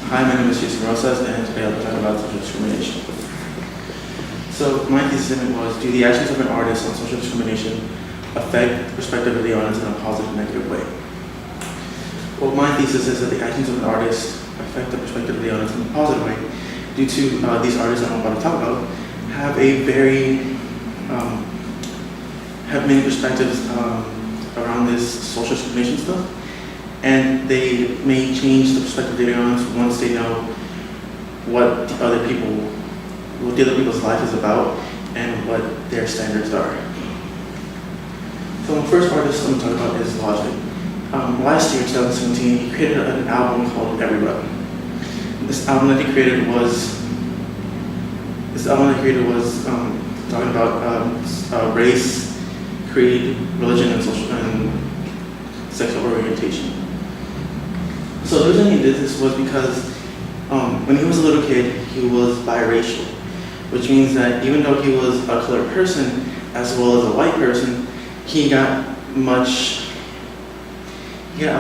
Hi, my name is Jason Rosas, and today I'll be talking about social discrimination. So my thesis statement was, do the actions of an artist on social discrimination affect the perspective of the audience in a positive or negative way? Well, my thesis is that the actions of an artist affect the perspective of the audience in a positive way due to these artists that I'm about to talk about have have many perspectives around this social discrimination stuff, and they may change the perspective of the audience once they know what the other people's life is about and what their standards are. So the first artist I'm going to talk about is Logic. Last year, 2017, he created an album called Everybody. This album that he created was talking about race, creed, religion, and sexual orientation. So the reason he did this was because when he was a little kid, he was biracial, which means that even though he was a colored person as well as a white person, he got a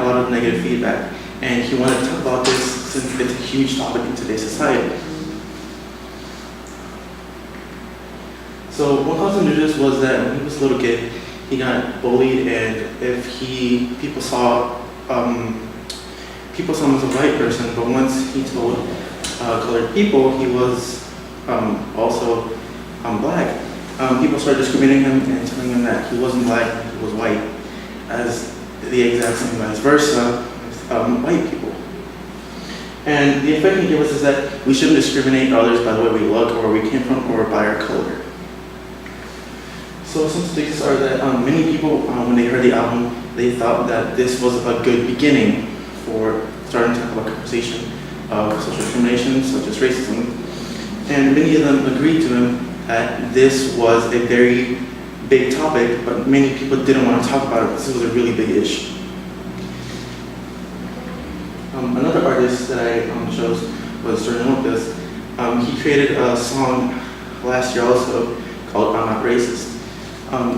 lot of negative feedback, and he wanted to talk about this since it's a huge topic in today's society. So one cause to do this was that when he was a little kid, he got bullied, and if people saw him as a white person, but once he told colored people he was also black, people started discriminating him and telling him that he wasn't black, he was white, as the exact same vice versa with white people. And the effect he gave us is that we shouldn't discriminate others by the way we look, or where we came from, or by our color. So some statistics are that many people, when they heard the album, they thought that this was a good beginning for starting to talk about conversation of social discrimination, such as racism. And many of them agreed to him that this was a very big topic, but many people didn't want to talk about it. This was a really big issue. Another artist that I chose was Jordan Lopez. He created a song last year also called I'm Not Racist.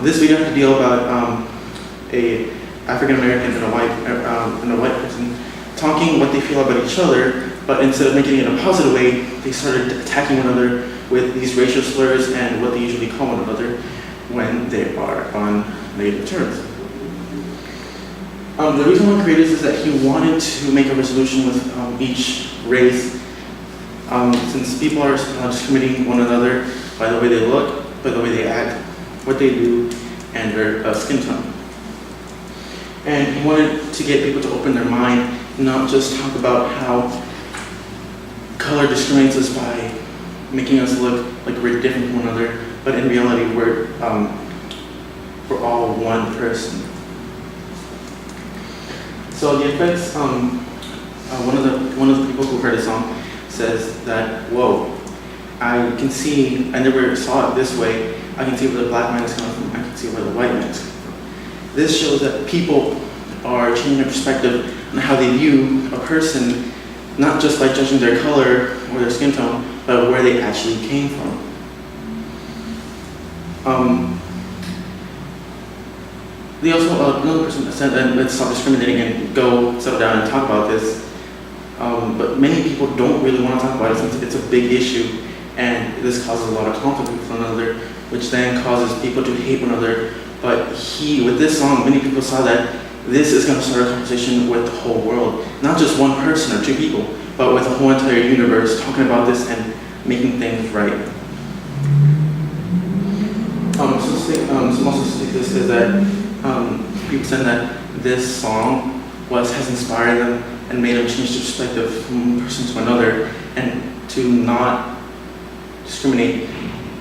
This video had to deal about a African American and a white person talking what they feel about each other, but instead of making it in a positive way, they started attacking one another with these racial slurs and what they usually call one another when they are on negative terms. The reason why he created this is that he wanted to make a resolution with each race, since people are discriminating one another by the way they look, by the way they act, what they do, and their skin tone. And he wanted to get people to open their mind, not just talk about how color discriminates us by making us look like we're different from one another, but in reality we're all one person. So the effects, one of the people who heard the song says that, whoa, I never saw it this way. I can see where the black man is coming from, I can see where the white man is coming from. This shows that people are changing their perspective on how they view a person, not just by judging their color or their skin tone, but where they actually came from. They also, another person said that let's stop discriminating and go settle down and talk about this. But many people don't really want to talk about it since it's a big issue, and this causes a lot of conflict with one another, which then causes people to hate one another. But with this song, many people saw that this is going to start a conversation with the whole world, not just one person or two people, but with the whole entire universe talking about this and making things right. Some also statistics is that people said that this song has inspired them and made them change their perspective from one person to another, and to not discriminate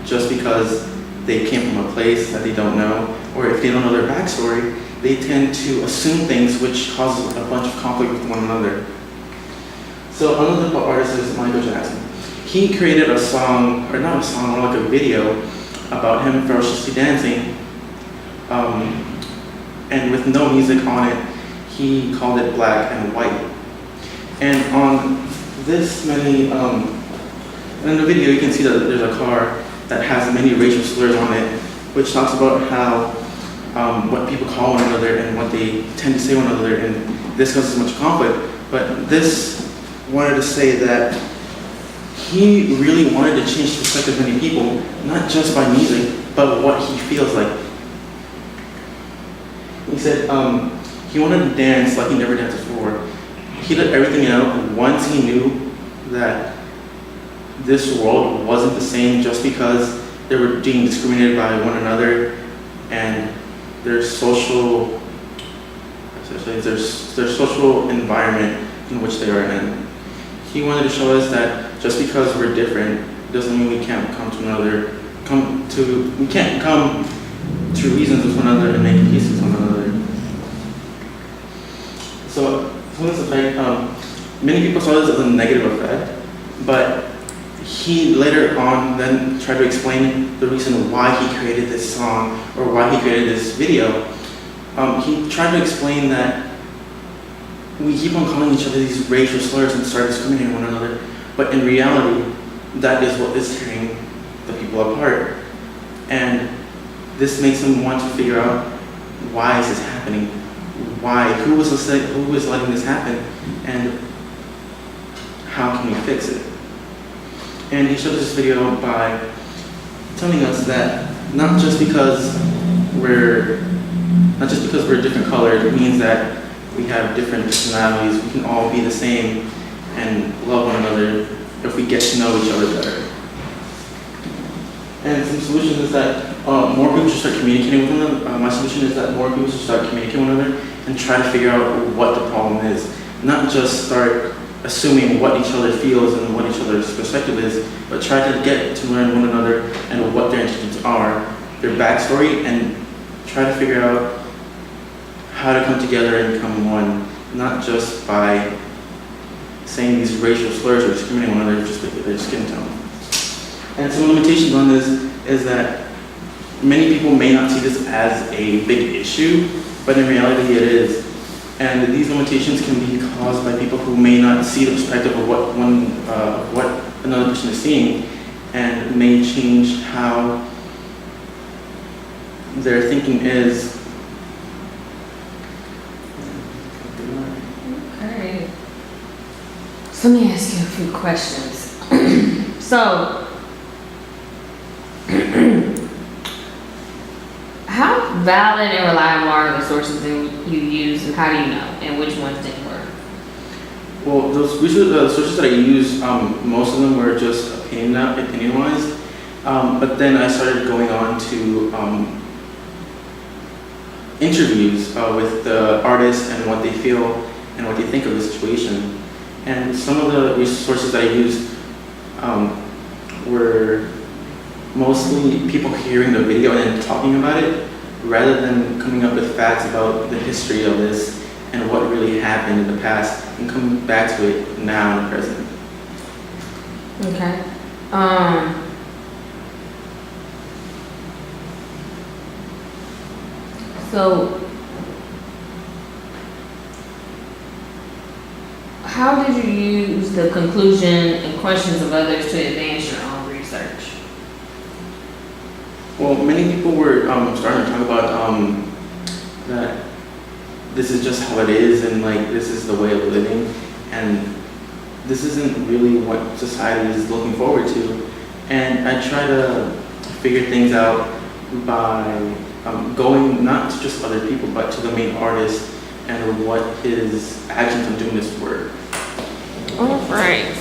just because they came from a place that they don't know, or if they don't know their backstory, they tend to assume things, which causes a bunch of conflict with one another. So another artist is Michael Jackson. He created a song, or not a song, more like a video about him ferociously dancing, and with no music on it. He called it Black and White. And on this many, in the video you can see that there's a car that has many racial slurs on it, which talks about how what people call one another and what they tend to say one another, and this causes much conflict. But this wanted to say that he really wanted to change the perspective of many people, not just by music, but what he feels like. He said he wanted to dance like he never danced before. He let everything out once he knew that this world wasn't the same just because they were being discriminated by one another and their social environment in which they are in. He wanted to show us that just because we're different doesn't mean we can't come to reasons with one another and make peace with one another. So this effect, many people saw this as a negative effect, but he later on then tried to explain the reason why he created this song or why he created this video. He tried to explain that we keep on calling each other these racial slurs and start discriminating one another, but in reality, that is what is tearing the people apart. And this makes him want to figure out, why is this happening? Why? Who is letting this happen? And how can we fix it? And he showed us this video by telling us that not just because we're different colored means that we have different personalities. We can all be the same and love one another if we get to know each other better. And some solution is that more people should start communicating with one another. My solution is that more people should start communicating with one another and try to figure out what the problem is. Not just start assuming what each other feels and what each other's perspective is, but try to get to learn one another and what their intentions are, their backstory, and try to figure out how to come together and become one, not just by saying these racial slurs or discriminating one another just because of their skin tone. And some limitations on this is that many people may not see this as a big issue, but in reality it is. And these limitations can be caused by people who may not see the perspective of what another person is seeing, and may change how their thinking is. Okay. So let me ask you a few questions. So, how valid and reliable are the sources that you use, and how do you know, and which ones didn't work? Well, those sources that I use, most of them were just opinion-wise, but then I started going on to interviews with the artists and what they feel and what they think of the situation. And some of the resources that I used were mostly people hearing the video and then talking about it, rather than coming up with facts about the history of this and what really happened in the past and coming back to it now in the present. Okay. So, how did you use the conclusion and questions of others to advance your own research? Well, many people were starting to talk about that this is just how it is, and like this is the way of living, and this isn't really what society is looking forward to. And I try to figure things out by going not to just other people, but to the main artist and what his actions in doing this work. All right.